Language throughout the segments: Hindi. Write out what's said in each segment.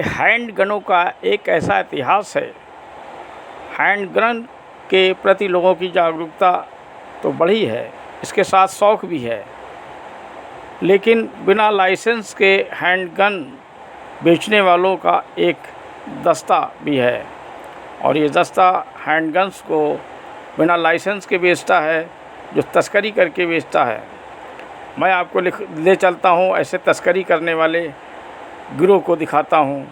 हैंड गनों का एक ऐसा इतिहास है। हैंड गन के प्रति लोगों की जागरूकता तो बढ़ी है, इसके साथ शौक़ भी है, लेकिन बिना लाइसेंस के हैंड गन बेचने वालों का एक दस्ता भी है और ये दस्ता हैंड गन्स को बिना लाइसेंस के बेचता है, जो तस्करी करके बेचता है। मैं आपको ले चलता हूँ, ऐसे तस्करी करने वाले गिरोह को दिखाता हूँ।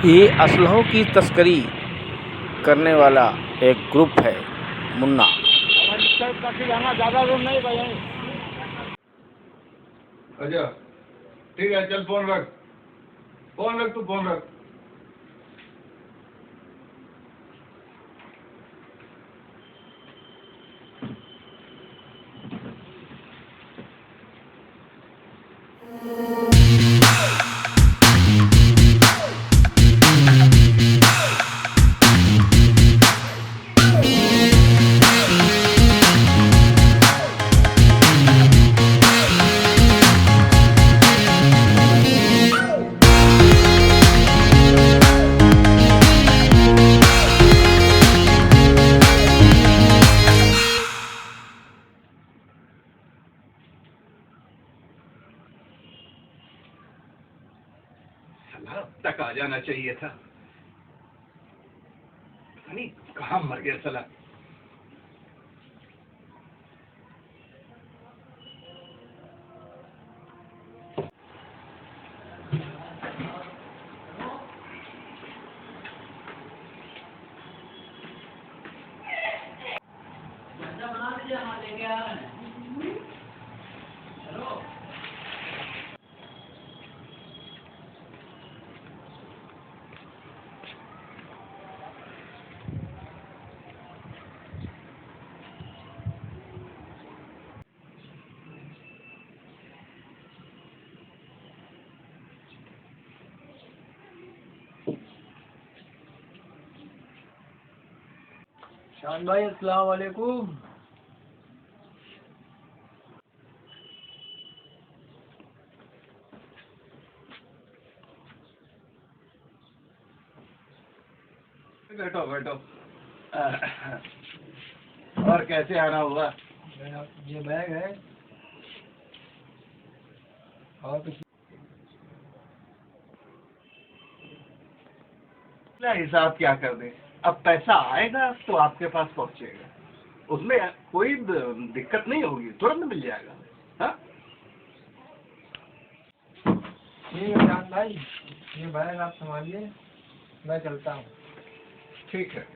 ये असलहों की तस्करी करने वाला एक ग्रुप है, मुन्ना। अच्छा ठीक है, चल फोन रख तू फोन रख। अब तक आ जाना चाहिए था, पता नहीं कहाँ मर गया साला। शान भाई अस्सलाम वालेकुम। बैठो बैठो। और कैसे आना हुआ? ये बैग है और कुछ हिसाब क्या कर दे। अब पैसा आएगा तो आपके पास पहुंचेगा, उसमें कोई दिक्कत नहीं होगी, तुरंत मिल जाएगा। हाँ ठीक है शान भाई, ये बैग आप संभालिए, मैं चलता हूँ। ठीक है।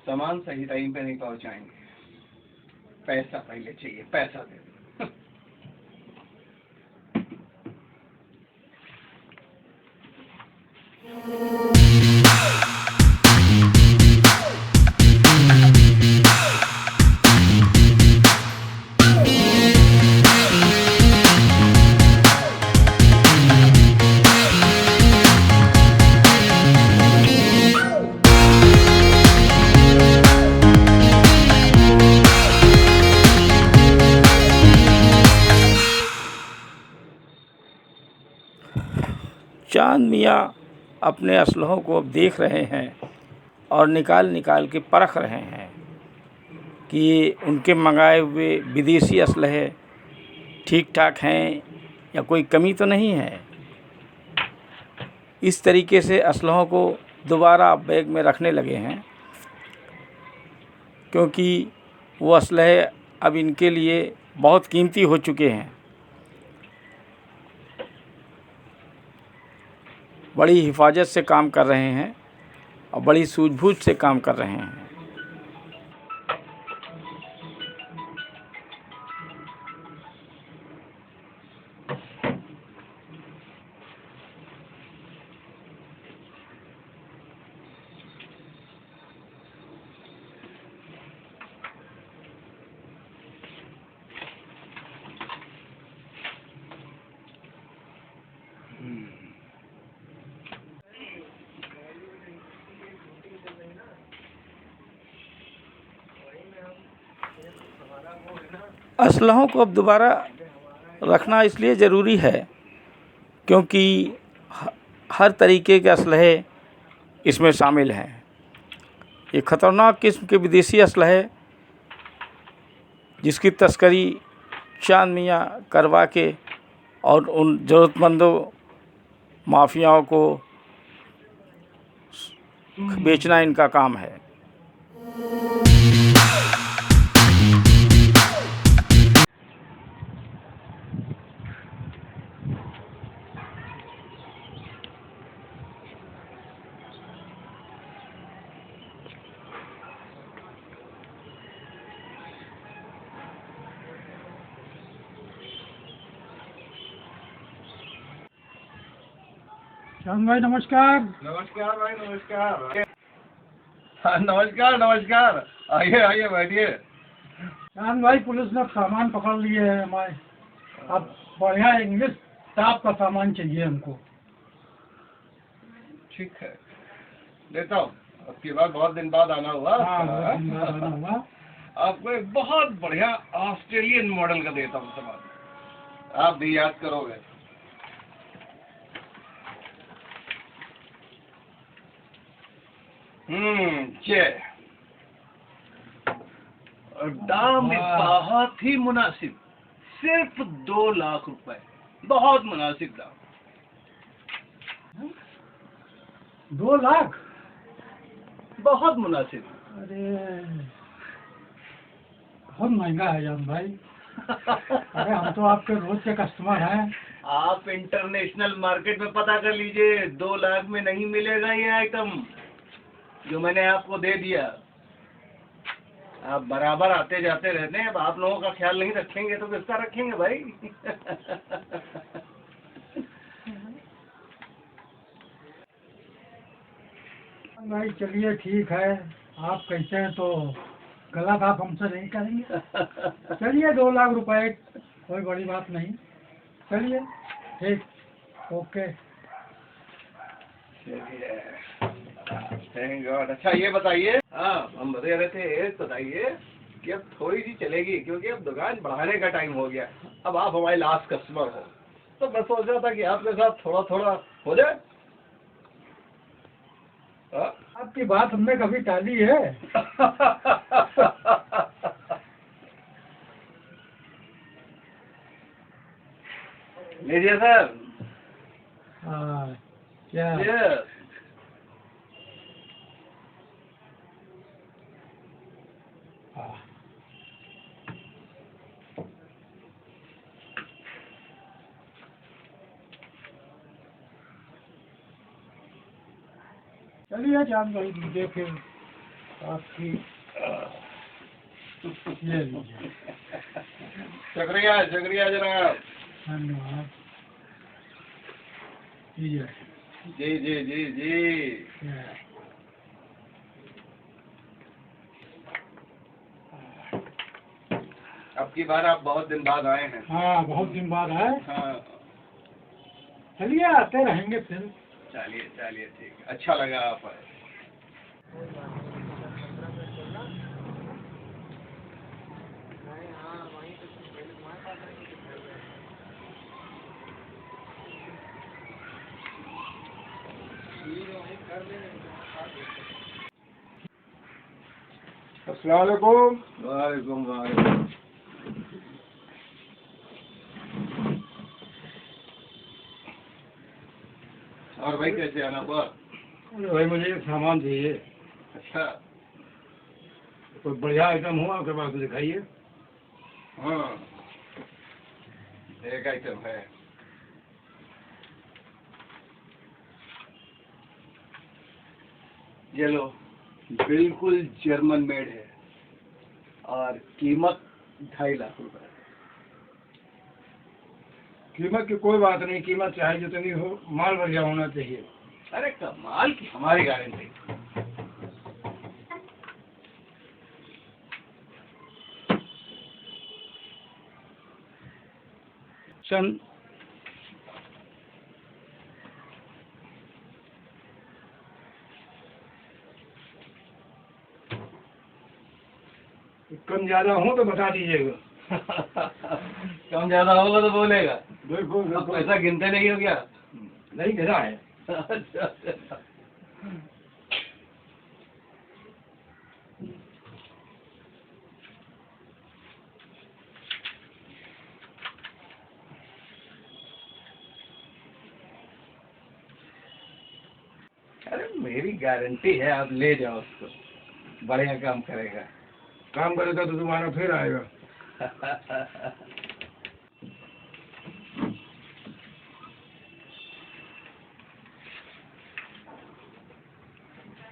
सामान सही टाइम पे नहीं पहुंचाएंगे, पैसा पहले चाहिए, पैसा दे दो। चांद मियाँ अपने असलहों को अब देख रहे हैं और निकाल निकाल के परख रहे हैं कि उनके मंगाए हुए विदेशी असलहे ठीक ठाक हैं या कोई कमी तो नहीं है। इस तरीके से असलहों को दोबारा बैग में रखने लगे हैं, क्योंकि वो असलहे अब इनके लिए बहुत कीमती हो चुके हैं। बड़ी हिफाजत से काम कर रहे हैं और बड़ी सूझबूझ से काम कर रहे हैं। असलहों को अब दोबारा रखना इसलिए ज़रूरी है क्योंकि हर तरीके के असलहे इसमें शामिल हैं। ये ख़तरनाक किस्म के विदेशी असलहे जिसकी तस्करी चांद मियाँ करवा के और उन ज़रूरतमंदों माफियाओं को बेचना इनका काम है। चांद भाई नमस्कार। नमस्कार भाई, नमस्कार। हाँ, नमस्कार नमस्कार। आइए आइए, बैठिए। चांद भाई, पुलिस ने सामान पकड़ लिए है हमारे। अब बढ़िया इंग्लिश टॉप का सामान चाहिए हमको। ठीक है, देता हूँ। आपकी बात बहुत दिन बाद आना हुआ। हाँ, बहुत दिन बाद आना हुआ। आपको एक बहुत बढ़िया ऑस्ट्रेलियन मॉडल का देता हूँ सामान, आप भी याद करोगे। चेक। और दाम भी बहुत ही मुनासिब, सिर्फ 2 लाख रुपए। बहुत मुनासिब दाम। 2 लाख? बहुत मुनासिब। अरे बहुत महंगा है जान भाई। अरे हम तो आपके रोज के कस्टमर हैं। आप इंटरनेशनल मार्केट में पता कर लीजिए, 2 लाख में नहीं मिलेगा ये आइटम जो मैंने आपको दे दिया। आप बराबर आते जाते रहते हैं, अब आप लोगों का ख्याल नहीं रखेंगे तो किसका रखेंगे भाई। भाई चलिए ठीक है, आप कहते हैं तो गलत आप हमसे नहीं करेंगे। चलिए 2 लाख रुपए, कोई बड़ी बात नहीं। चलिए ठीक, ओके। Thank God. अच्छा ये बताइए, हाँ हम बता रहे थे, बताइए कि अब थोड़ी सी चलेगी, क्योंकि अब दुकान बढ़ाने का टाइम हो गया। अब आप हमारे लास्ट कस्टमर हो, तो मैं सोच रहा था कि आपके साथ थोड़ा थोड़ा हो जाए। हाँ? आपकी बात हमने कभी टाली है? लीजिए सर। हाँ, क्या? Yes. हाँ। चलिए जान भाई, लीजिए फिर आपकी ये लीजिए। शुक्रिया शुक्रिया जनाब। धन्यवाद। लीजिए। जी जी जी जी। अब की बार आप बहुत दिन बाद आए हैं। हाँ, बहुत दिन बाद आए। हाँ। चलिए आते रहेंगे फिर। चलिए चलिए, ठीक है, अच्छा लगा आप आए। अस्सलाम वालेकुम। वालेकुम वालेकुम। और भाई कैसे आना हुआ? अरे भाई मुझे एक सामान चाहिए, अच्छा। कोई बढ़िया आइटम हो आपके पास तो दिखाइए। हाँ, एक आइटम है। ये लो, बिल्कुल जर्मन मेड है और कीमत 2.5 लाख रुपए। कीमत की कोई बात नहीं, कीमत चाहे जितनी हो, माल बढ़िया होना चाहिए। अरे कमाल की हमारी गारंटी। सन कम ज्यादा हो तो बता दीजिएगा। कम ज्यादा होगा तो बोलेगा। बिल्कुल अब पैसा गिनते नहीं हो क्या? नहीं गिरा है। अच्छा, अच्छा। अरे मेरी गारंटी है, आप ले जाओ उसको, बढ़िया काम करेगा। काम करेगा तो तुम्हारा फिर आएगा।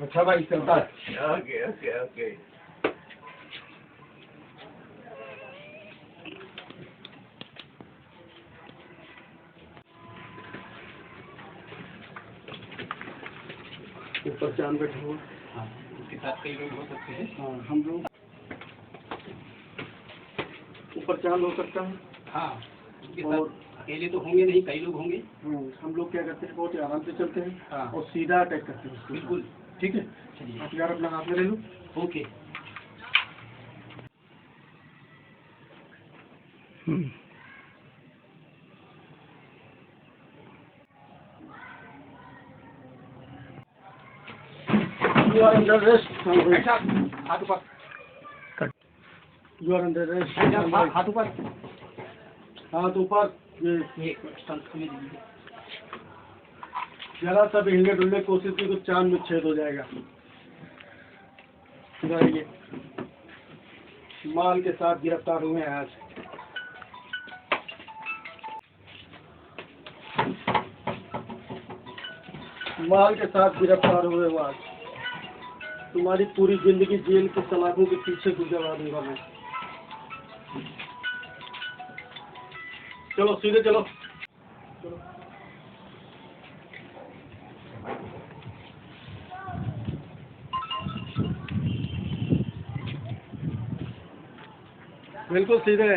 अच्छा भाई चलता है। Okay okay okay. ऊपर चांद बैठे हुए। हाँ, उसके साथ कई लोग हो सकते हैं। हाँ हम लोग ऊपर चांद हो सकता है। हाँ, उसके और साथ अकेले तो होंगे नहीं, कई लोग होंगे। हम लोग क्या करते हैं, बहुत ही आराम से चलते हैं। हाँ। और सीधा अटैक करते हैं उसको। बिल्कुल। ठीक है, चलिए। हथियार अपना हाथ में ले लो। Okay. You are under arrest. हाथ ऊपर। You are under arrest. हाथ ऊपर। हाथ ऊपर। ये ये स्टंट हमें दीजिए। जरा सा भी हिलने डुलने की कोशिश की तो चांद में छेद हो जाएगा। इधर ये माल के साथ गिरफ्तार हुए हैं आज। माल के साथ गिरफ्तार हुए हो आज। तुम्हारी पूरी जिंदगी जेल की सलाखों के पीछे गुजरवा दूंगा मैं। चलो सीधे चलो। बिल्कुल सीधे।